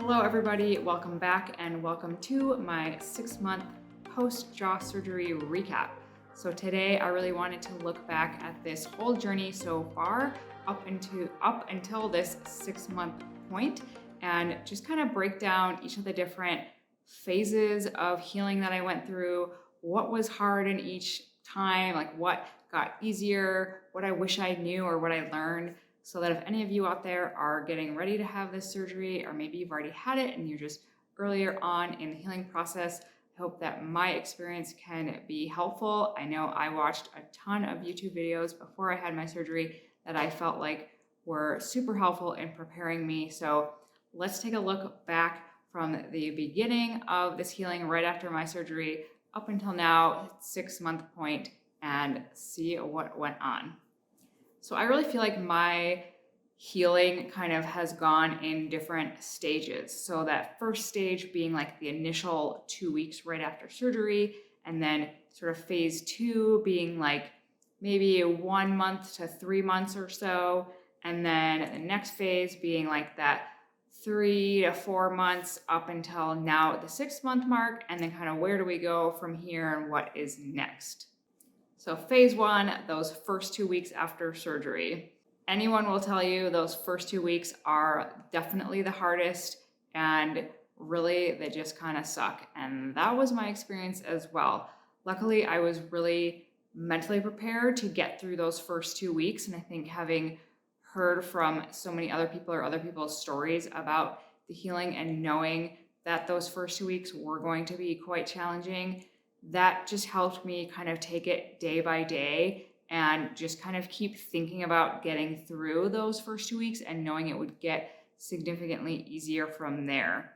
Hello everybody, welcome back and welcome to my 6-month post-jaw surgery recap. So today I really wanted to look back at this whole journey so far up until this 6-month point and just kind of break down each of the different phases of healing that I went through, what was hard in each time, like what got easier, what I wish I knew or what I learned. So that if any of you out there are getting ready to have this surgery, or maybe you've already had it and you're just earlier on in the healing process, I hope that my experience can be helpful. I know I watched a ton of YouTube videos before I had my surgery that I felt like were super helpful in preparing me. So let's take a look back from the beginning of this healing right after my surgery up until now, 6-month point, and see what went on. So I really feel like my healing kind of has gone in different stages. So that first stage being like the initial 2 weeks right after surgery, and then sort of phase 2 being like maybe 1 month to 3 months or so. And then the next phase being like that 3 to 4 months up until now at the 6-month mark. And then kind of where do we go from here and what is next? So phase 1, those first 2 weeks after surgery. Anyone will tell you those first 2 weeks are definitely the hardest and really they just kind of suck. And that was my experience as well. Luckily, I was really mentally prepared to get through those first 2 weeks. And I think having heard from so many other people or other people's stories about the healing and knowing that those first 2 weeks were going to be quite challenging, that just helped me kind of take it day by day and just kind of keep thinking about getting through those first 2 weeks and knowing it would get significantly easier from there.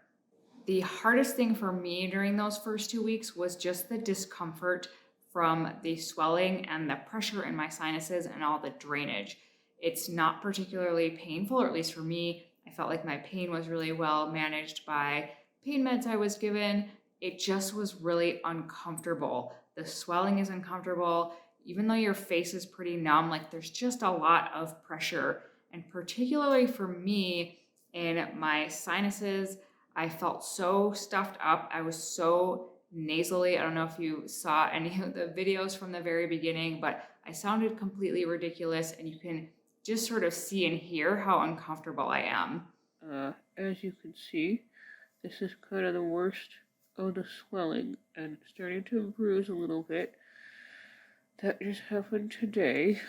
The hardest thing for me during those first 2 weeks was just the discomfort from the swelling and the pressure in my sinuses and all the drainage. It's not particularly painful, or at least for me, I felt like my pain was really well managed by pain meds I was given. It just was really uncomfortable. The swelling is uncomfortable. Even though your face is pretty numb, like there's just a lot of pressure. And particularly for me, in my sinuses, I felt so stuffed up. I was so nasally. I don't know if you saw any of the videos from the very beginning, but I sounded completely ridiculous, and you can just sort of see and hear how uncomfortable I am. As you can see, this is kind of the worst of the swelling and starting to bruise a little bit. That just happened today.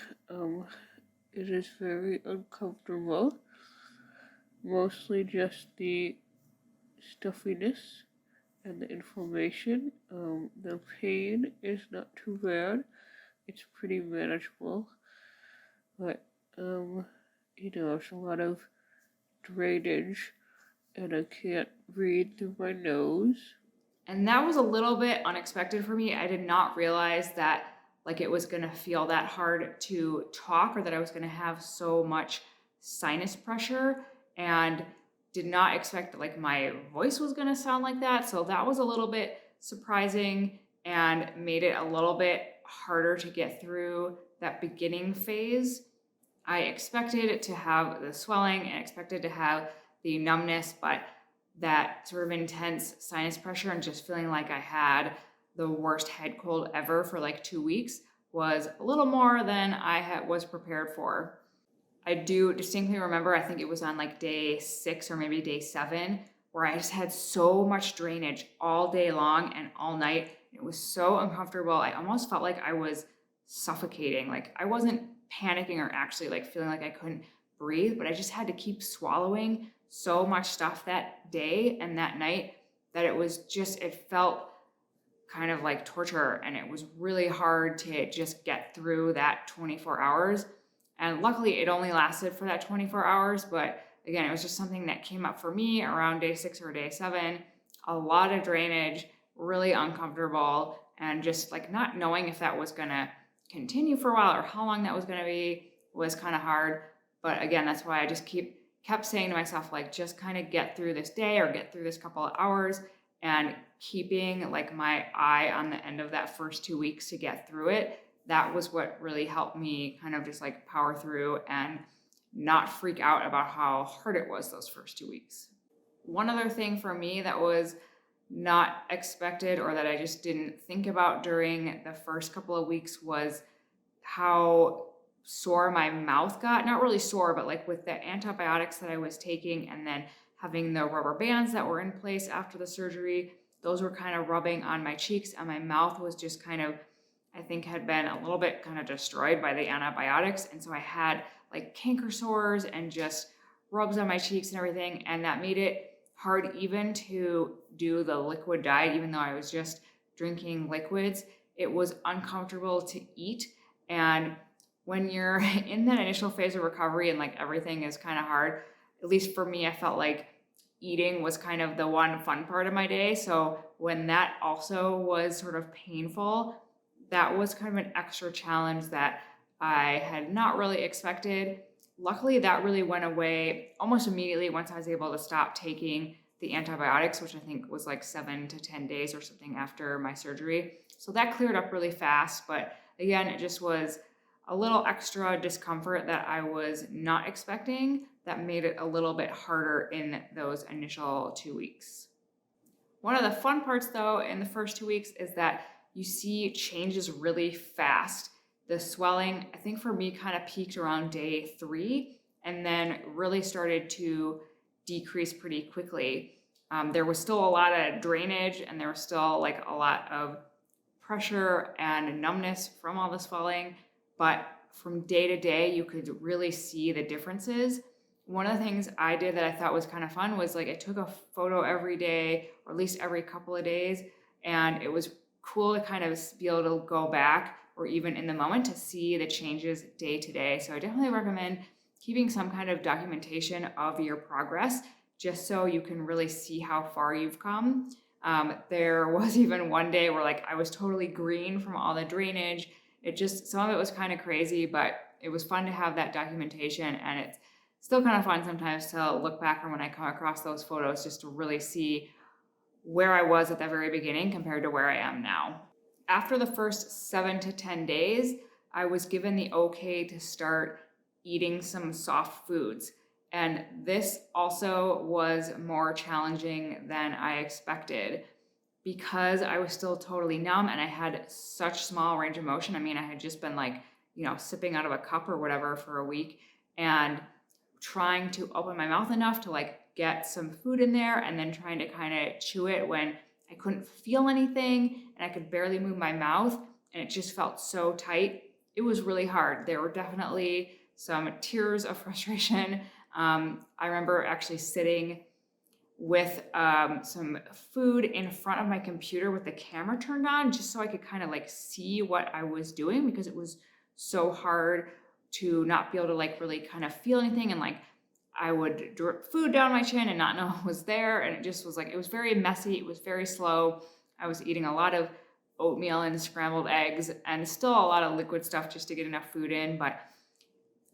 It is very uncomfortable. Mostly just the stuffiness and the inflammation. The pain is not too bad. It's pretty manageable. But, it's a lot of drainage and I can't breathe through my nose. And that was a little bit unexpected for me. I did not realize that like it was gonna feel that hard to talk, or that I was gonna have so much sinus pressure, and did not expect that like my voice was gonna sound like that. So that was a little bit surprising and made it a little bit harder to get through that beginning phase. I expected to have the swelling and expected to have the numbness, but that sort of intense sinus pressure and just feeling like I had the worst head cold ever for like 2 weeks was a little more than I was prepared for. I do distinctly remember, I think it was on like day 6 or maybe day 7, where I just had so much drainage all day long and all night. It was so uncomfortable. I almost felt like I was suffocating. Like I wasn't panicking or actually like feeling like I couldn't breathe, but I just had to keep swallowing so much stuff that day and that night that it felt kind of like torture, and it was really hard to just get through that 24 hours. And luckily it only lasted for that 24 hours, but again, it was just something that came up for me around day 6 or day 7. A lot of drainage, really uncomfortable, and just like not knowing if that was gonna continue for a while or how long that was gonna be was kind of hard. But again, that's why I just kept saying to myself, like, just kind of get through this day or get through this couple of hours, and keeping like my eye on the end of that first 2 weeks to get through it. That was what really helped me kind of just like power through and not freak out about how hard it was those first 2 weeks. One other thing for me that was not expected or that I just didn't think about during the first couple of weeks was how sore my mouth got. Not really sore, but like with the antibiotics that I was taking and then having the rubber bands that were in place after the surgery, those were kind of rubbing on my cheeks, and my mouth was just kind of, I think, had been a little bit kind of destroyed by the antibiotics. And so I had like canker sores and just rubs on my cheeks and everything. And that made it hard even to do the liquid diet, even though I was just drinking liquids. It was uncomfortable to eat. And when you're in that initial phase of recovery and like everything is kind of hard, at least for me, I felt like eating was kind of the one fun part of my day. So when that also was sort of painful, that was kind of an extra challenge that I had not really expected. Luckily, that really went away almost immediately once I was able to stop taking the antibiotics, which I think was like 7 to 10 days or something after my surgery. So that cleared up really fast. But again, it just was a little extra discomfort that I was not expecting that made it a little bit harder in those initial 2 weeks. One of the fun parts, though, in the first 2 weeks is that you see changes really fast. The swelling, I think for me, kind of peaked around day 3 and then really started to decrease pretty quickly. There was still a lot of drainage and there was still like a lot of pressure and numbness from all the swelling, but from day to day, you could really see the differences. One of the things I did that I thought was kind of fun was like I took a photo every day, or at least every couple of days, and it was cool to kind of be able to go back or even in the moment to see the changes day to day. So I definitely recommend keeping some kind of documentation of your progress just so you can really see how far you've come. There was even one day where like I was totally green from all the drainage. It just, some of it was kind of crazy, but it was fun to have that documentation, and it's still kind of fun sometimes to look back on when I come across those photos just to really see where I was at the very beginning compared to where I am now. After the first 7 to 10 days, I was given the okay to start eating some soft foods. And this also was more challenging than I expected because I was still totally numb and I had such small range of motion. I mean, I had just been like, sipping out of a cup or whatever for a week and trying to open my mouth enough to like get some food in there and then trying to kind of chew it when I couldn't feel anything and I could barely move my mouth and it just felt so tight. It was really hard. There were definitely some tears of frustration. I remember actually sitting with some food in front of my computer with the camera turned on just so I could kind of like see what I was doing because it was so hard to not be able to like really kind of feel anything, and like I would drip food down my chin and not know it was there, and it just was like, it was very messy, it was very slow. I was eating a lot of oatmeal and scrambled eggs and still a lot of liquid stuff just to get enough food in, but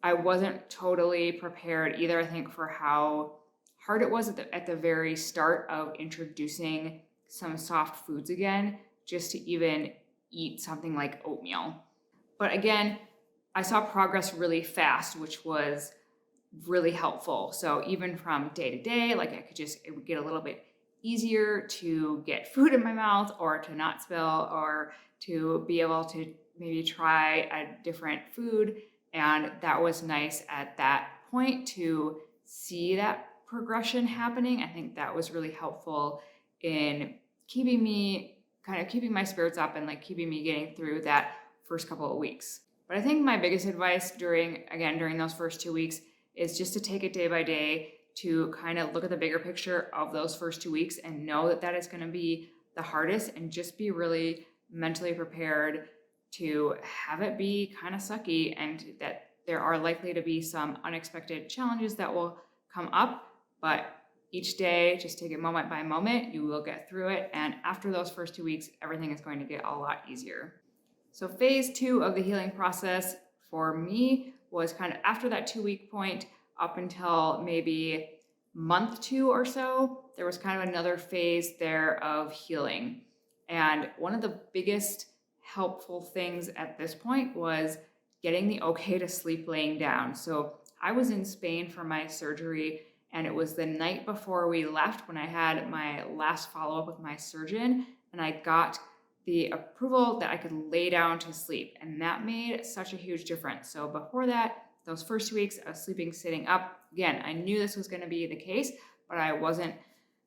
I wasn't totally prepared either, I think, for how hard it was at the very start of introducing some soft foods again, just to even eat something like oatmeal. But again, I saw progress really fast, which was really helpful. So even from day to day, like it would get a little bit easier to get food in my mouth or to not spill or to be able to maybe try a different food. And that was nice at that point to see that progression happening. I think that was really helpful in keeping my spirits up and like keeping me getting through that first couple of weeks. But I think my biggest advice during those first 2 weeks is just to take it day by day, to kind of look at the bigger picture of those first 2 weeks and know that that is going to be the hardest, and just be really mentally prepared to have it be kind of sucky and that there are likely to be some unexpected challenges that will come up. But each day, just take it moment by moment, you will get through it. And after those first 2 weeks, everything is going to get a lot easier. So phase 2 of the healing process for me was kind of after that 2 week point up until maybe month 2 or so, there was kind of another phase there of healing. And one of the biggest helpful things at this point was getting the okay to sleep laying down. So I was in Spain for my surgery, And it was the night before we left when I had my last follow-up with my surgeon, and I got the approval that I could lay down to sleep. And that made such a huge difference. So before that, those first 2 weeks, I was sleeping sitting up. Again, I knew this was going to be the case, but I wasn't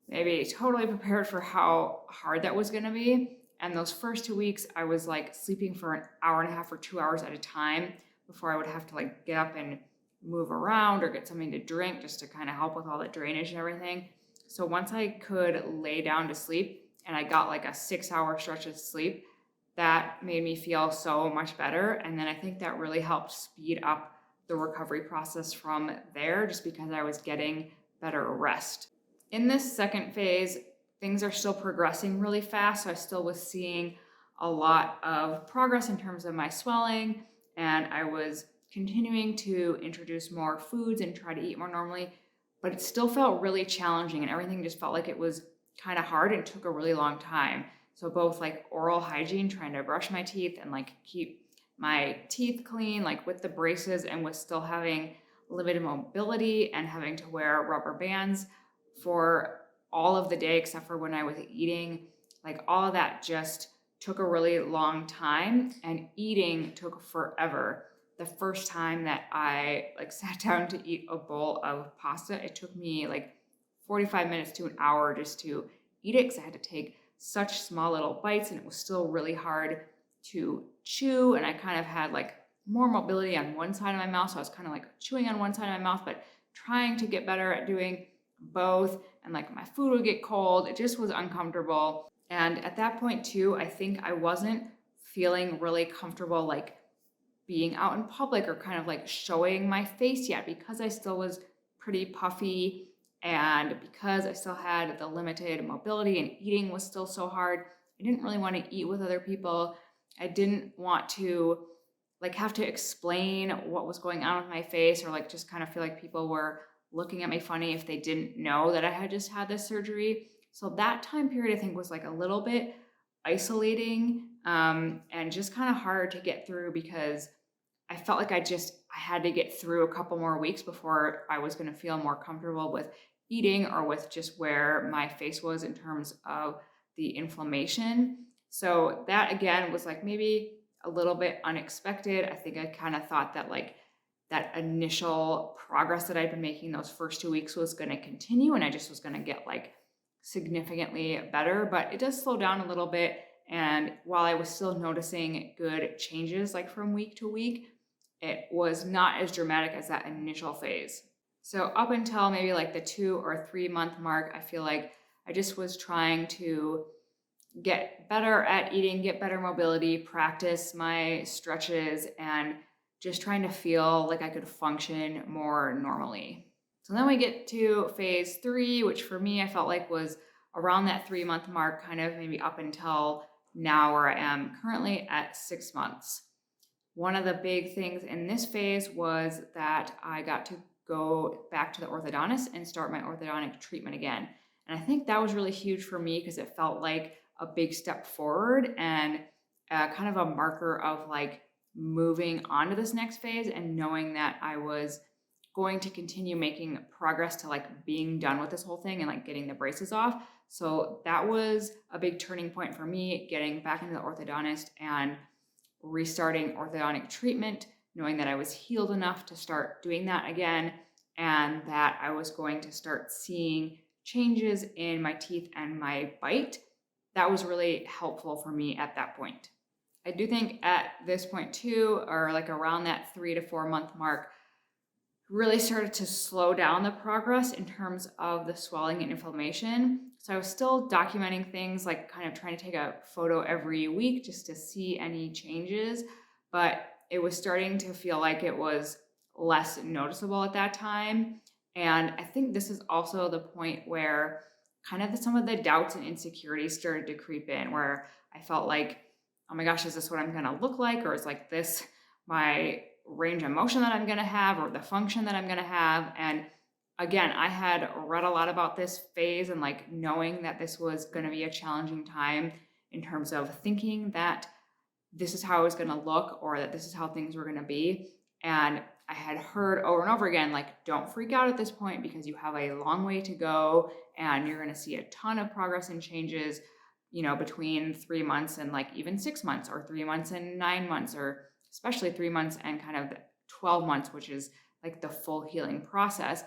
maybe totally prepared for how hard that was going to be. And those first 2 weeks, I was like sleeping for an hour and a half or 2 hours at a time before I would have to like get up and move around or get something to drink just to kind of help with all the drainage and everything. So once I could lay down to sleep and I got like a 6-hour stretch of sleep, that made me feel so much better. And then I think that really helped speed up the recovery process from there, just because I was getting better rest. In this second phase, things are still progressing really fast. So I still was seeing a lot of progress in terms of my swelling, and I was continuing to introduce more foods and try to eat more normally, but it still felt really challenging and everything just felt like it was kind of hard and took a really long time. So both like oral hygiene, trying to brush my teeth and like keep my teeth clean, like with the braces and with still having limited mobility and having to wear rubber bands for all of the day except for when I was eating, like all of that just took a really long time, and eating took forever. The first time that I like sat down to eat a bowl of pasta, it took me like 45 minutes to an hour just to eat it because I had to take such small little bites and it was still really hard to chew. And I kind of had like more mobility on one side of my mouth. So I was kind of like chewing on one side of my mouth, but trying to get better at doing both. And like my food would get cold. It just was uncomfortable. And at that point too, I think I wasn't feeling really comfortable like being out in public or kind of like showing my face yet, because I still was pretty puffy and because I still had the limited mobility and eating was still so hard. I didn't really want to eat with other people. I didn't want to like have to explain what was going on with my face, or like just kind of feel like people were looking at me funny if they didn't know that I had just had this surgery. So that time period I think was like a little bit isolating, and just kind of hard to get through, because I felt like I had to get through a couple more weeks before I was going to feel more comfortable with eating or with just where my face was in terms of the inflammation. So that again was like maybe a little bit unexpected. I think I kind of thought that like that initial progress that I'd been making those first 2 weeks was going to continue and I just was going to get like significantly better, but it does slow down a little bit. And while I was still noticing good changes like from week to week, it was not as dramatic as that initial phase. So up until maybe like the 2 or 3 month mark, I feel like I just was trying to get better at eating, get better mobility, practice my stretches, and just trying to feel like I could function more normally. So then we get to phase 3, which for me, I felt like was around that 3 month mark, kind of maybe up until now where I am currently at 6 months. One of the big things in this phase was that I got to go back to the orthodontist and start my orthodontic treatment again. And I think that was really huge for me because it felt like a big step forward and kind of a marker of like moving on to this next phase and knowing that I was going to continue making progress to like being done with this whole thing and like getting the braces off. So that was a big turning point for me, getting back into the orthodontist and restarting orthodontic treatment, knowing that I was healed enough to start doing that again and that I was going to start seeing changes in my teeth and my bite. That was really helpful for me at that point. I do think at this point too, or like around that 3 to 4 month mark, really started to slow down the progress in terms of the swelling and inflammation. So I was still documenting things, like kind of trying to take a photo every week just to see any changes, but it was starting to feel like it was less noticeable at that time. And I think this is also the point where kind of some of the doubts and insecurities started to creep in, where I felt like, oh my gosh, is this what I'm going to look like? Or is like this my range of motion that I'm going to have, or the function that I'm going to have? And again, I had read a lot about this phase and like knowing that this was going to be a challenging time in terms of thinking that this is how I was going to look or that this is how things were going to be. And I had heard over and over again, like, don't freak out at this point because you have a long way to go and you're going to see a ton of progress and changes, between 3 months and like even 6 months, or 3 months and 9 months, or especially 3 months and kind of 12 months, which is like the full healing process.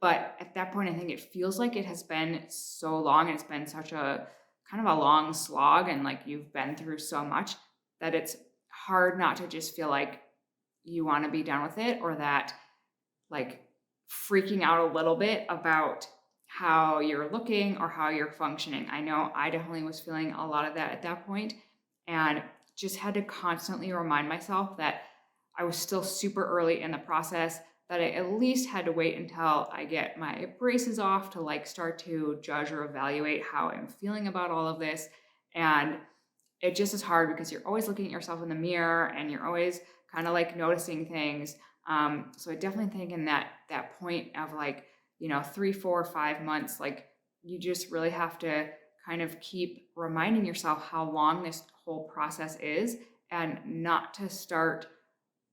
But at that point, I think it feels like it has been so long and it's been such a kind of a long slog, and like you've been through so much that it's hard not to just feel like you want to be done with it, or that like freaking out a little bit about how you're looking or how you're functioning. I know I definitely was feeling a lot of that at that point, and just had to constantly remind myself that I was still super early in the process, that I at least had to wait until I get my braces off to like start to judge or evaluate how I'm feeling about all of this. And it just is hard because you're always looking at yourself in the mirror and you're always kind of like noticing things. So I definitely think in that point of like, 3, 4, 5 months, like you just really have to kind of keep reminding yourself how long this whole process is, and not to start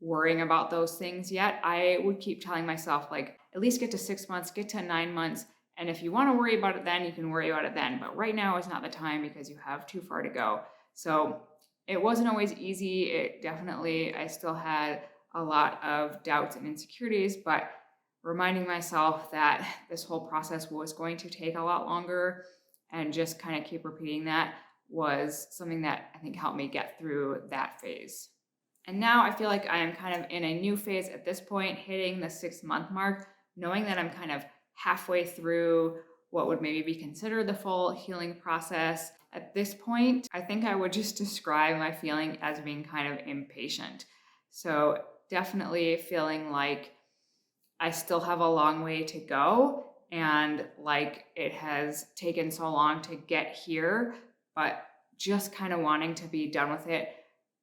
worrying about those things yet. I would keep telling myself, like, at least get to 6 months, get to 9 months. And if you want to worry about it then, you can worry about it then. But right now is not the time because you have too far to go. So it wasn't always easy. It definitely, I still had a lot of doubts and insecurities, but reminding myself that this whole process was going to take a lot longer and just kind of keep repeating that was something that I think helped me get through that phase. And now I feel like I am kind of in a new phase at this point, hitting the 6 month mark, knowing that I'm kind of halfway through what would maybe be considered the full healing process. At this point, I think I would just describe my feeling as being kind of impatient. So definitely feeling like I still have a long way to go, and like it has taken so long to get here, but just kind of wanting to be done with it,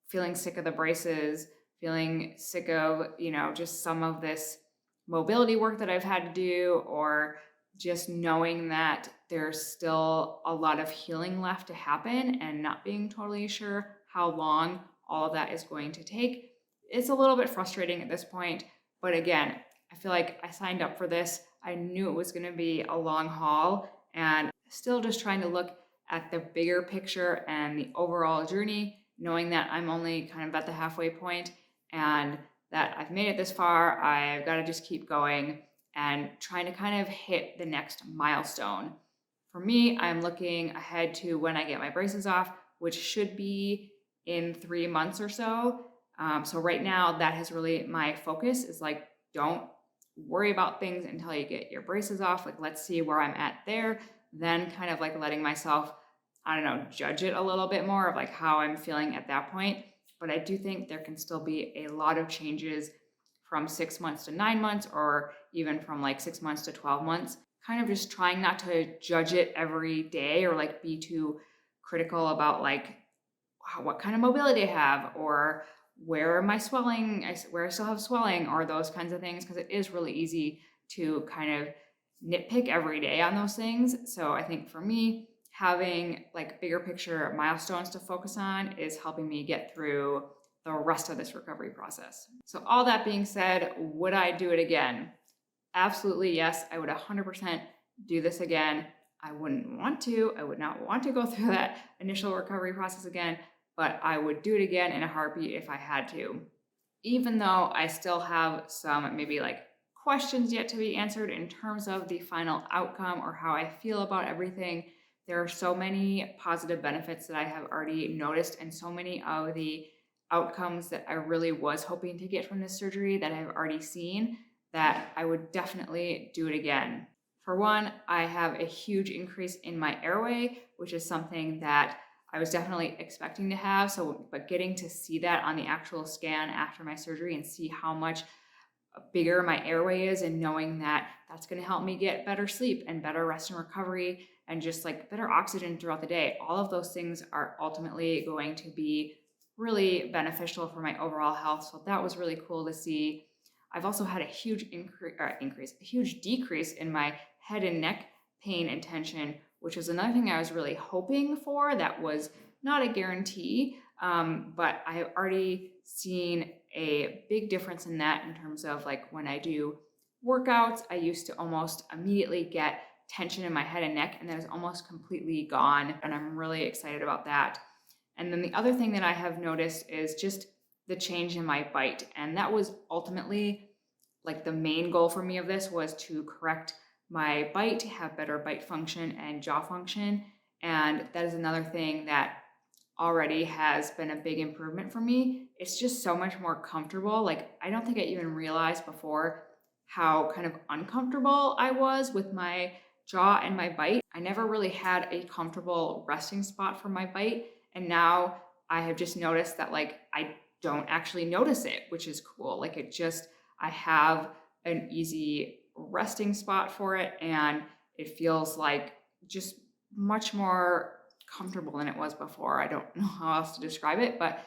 feeling sick of the braces, feeling sick of, just some of this mobility work that I've had to do, or just knowing that there's still a lot of healing left to happen and not being totally sure how long all of that is going to take. It's a little bit frustrating at this point, but again, I feel like I signed up for this. I knew it was going to be a long haul, and still just trying to look at the bigger picture and the overall journey, knowing that I'm only kind of at the halfway point and that I've made it this far. I've got to just keep going and trying to kind of hit the next milestone. For me, I'm looking ahead to when I get my braces off, which should be in 3 months or so. So right now, that has really my focus is like, don't worry about things until you get your braces off. Like, let's see where I'm at there. Then kind of like letting myself, I don't know, judge it a little bit more of like how I'm feeling at that point. But I do think there can still be a lot of changes from 6 months to 9 months, or even from like 6 months to 12 months. Kind of just trying not to judge it every day or like be too critical about like what kind of mobility I have, or where am I swelling, where I still have swelling, or those kinds of things, because it is really easy to kind of nitpick every day on those things. So I think for me, having like bigger picture milestones to focus on is helping me get through the rest of this recovery process. So all that being said, would I do it again? Absolutely, yes. I would 100% do this again. I wouldn't want to. I would not want to go through that initial recovery process again, but I would do it again in a heartbeat if I had to. Even though I still have some maybe like questions yet to be answered in terms of the final outcome or how I feel about everything, there are so many positive benefits that I have already noticed, and so many of the outcomes that I really was hoping to get from this surgery that I've already seen, that I would definitely do it again. For one, I have a huge increase in my airway, which is something that I was definitely expecting to have. But getting to see that on the actual scan after my surgery and see how much bigger my airway is, and knowing that that's going to help me get better sleep and better rest and recovery and just like better oxygen throughout the day. All of those things are ultimately going to be really beneficial for my overall health. So that was really cool to see. I've also had a huge a huge decrease in my head and neck pain and tension, which was another thing I was really hoping for. That was not a guarantee, But I have already seen a big difference in that in terms of like when I do workouts, I used to almost immediately get tension in my head and neck, and that is almost completely gone. And I'm really excited about that. And then the other thing that I have noticed is just the change in my bite. And that was ultimately like the main goal for me of this was to correct my bite, have better bite function and jaw function. And that is another thing that already has been a big improvement for me. It's just so much more comfortable. Like, I don't think I even realized before how kind of uncomfortable I was with my jaw and my bite. I never really had a comfortable resting spot for my bite. And now I have just noticed that like I don't actually notice it, which is cool. Like I have an easy resting spot for it, and it feels like just much more comfortable than it was before. I don't know how else to describe it, but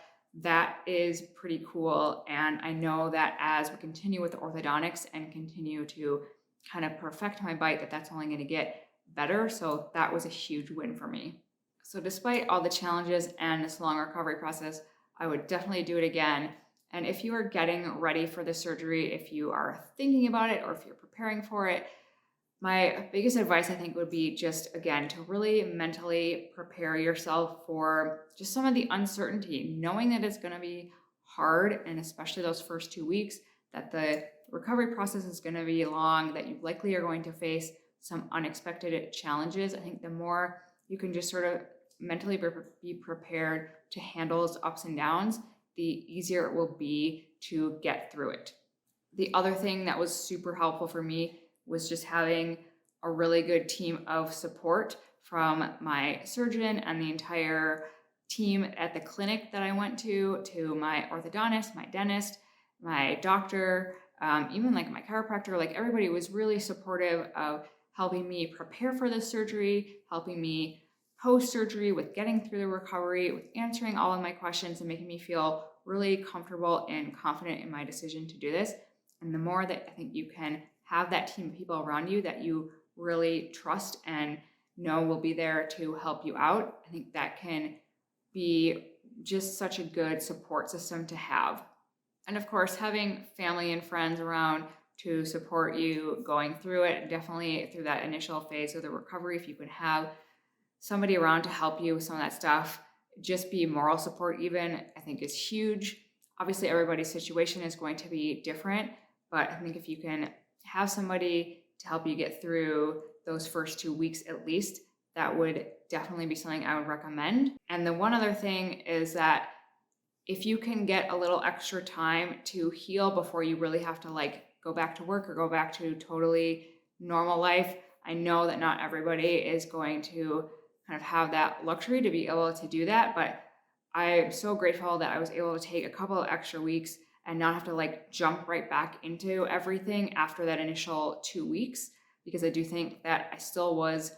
that is pretty cool. And I know that as we continue with the orthodontics and continue to kind of perfect my bite, that's only going to get better. So that was a huge win for me. So despite all the challenges and this long recovery process, I would definitely do it again. And if you are getting ready for the surgery, if you are thinking about it, or if you're preparing for it, my biggest advice, I think, would be just, again, to really mentally prepare yourself for just some of the uncertainty, knowing that it's going to be hard, and especially those first 2 weeks, that the recovery process is going to be long, that you likely are going to face some unexpected challenges. I think the more you can just sort of mentally be prepared to handle those ups and downs, the easier it will be to get through it. The other thing that was super helpful for me was just having a really good team of support from my surgeon and the entire team at the clinic that I went to my orthodontist, my dentist, my doctor, even like my chiropractor. Like, everybody was really supportive of helping me prepare for this surgery, helping me post-surgery with getting through the recovery, with answering all of my questions and making me feel really comfortable and confident in my decision to do this. And the more that I think you can have that team of people around you that you really trust and know will be there to help you out, I think that can be just such a good support system to have. And of course, having family and friends around to support you going through it, definitely through that initial phase of the recovery, if you can have somebody around to help you with some of that stuff, just be moral support even, I think is huge. Obviously, everybody's situation is going to be different, but I think if you can have somebody to help you get through those first 2 weeks at least, that would definitely be something I would recommend. And the one other thing is that if you can get a little extra time to heal before you really have to like go back to work or go back to totally normal life, I know that not everybody is going to kind of have that luxury to be able to do that, but I'm so grateful that I was able to take a couple of extra weeks and not have to like jump right back into everything after that initial 2 weeks, because I do think that I still was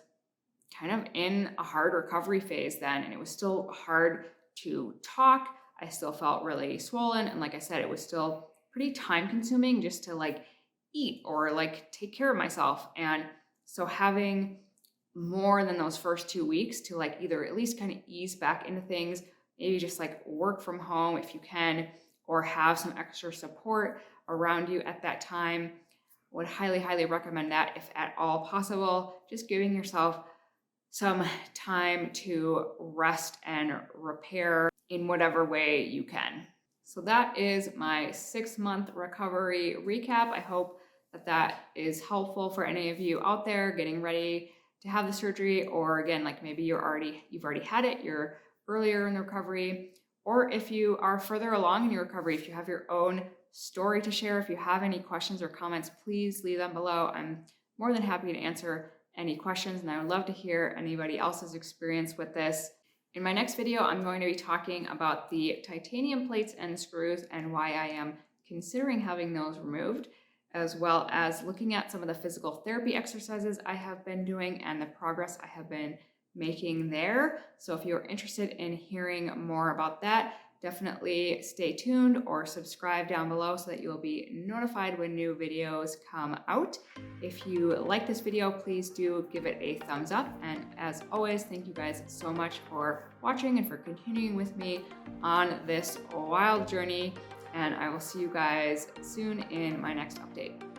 kind of in a hard recovery phase then, and it was still hard to talk. I still felt really swollen, and like I said, it was still pretty time consuming just to like eat or like take care of myself. And so having more than those first 2 weeks to like either at least kind of ease back into things, maybe just like work from home if you can, or have some extra support around you at that time, would highly, highly recommend that if at all possible. Just giving yourself some time to rest and repair in whatever way you can. So that is my 6-month recovery recap. I hope that is helpful for any of you out there getting ready to have the surgery, or again, like maybe you've already had it, you're earlier in the recovery, or if you are further along in your recovery, if you have your own story to share, if you have any questions or comments, please leave them below. I'm more than happy to answer any questions, and I would love to hear anybody else's experience with this. In my next video, I'm going to be talking about the titanium plates and screws and why I am considering having those removed, as well as looking at some of the physical therapy exercises I have been doing and the progress I have been making there. So if you're interested in hearing more about that, definitely stay tuned or subscribe down below so that you will be notified when new videos come out. If you like this video, please do give it a thumbs up. And as always, thank you guys so much for watching and for continuing with me on this wild journey. And I will see you guys soon in my next update.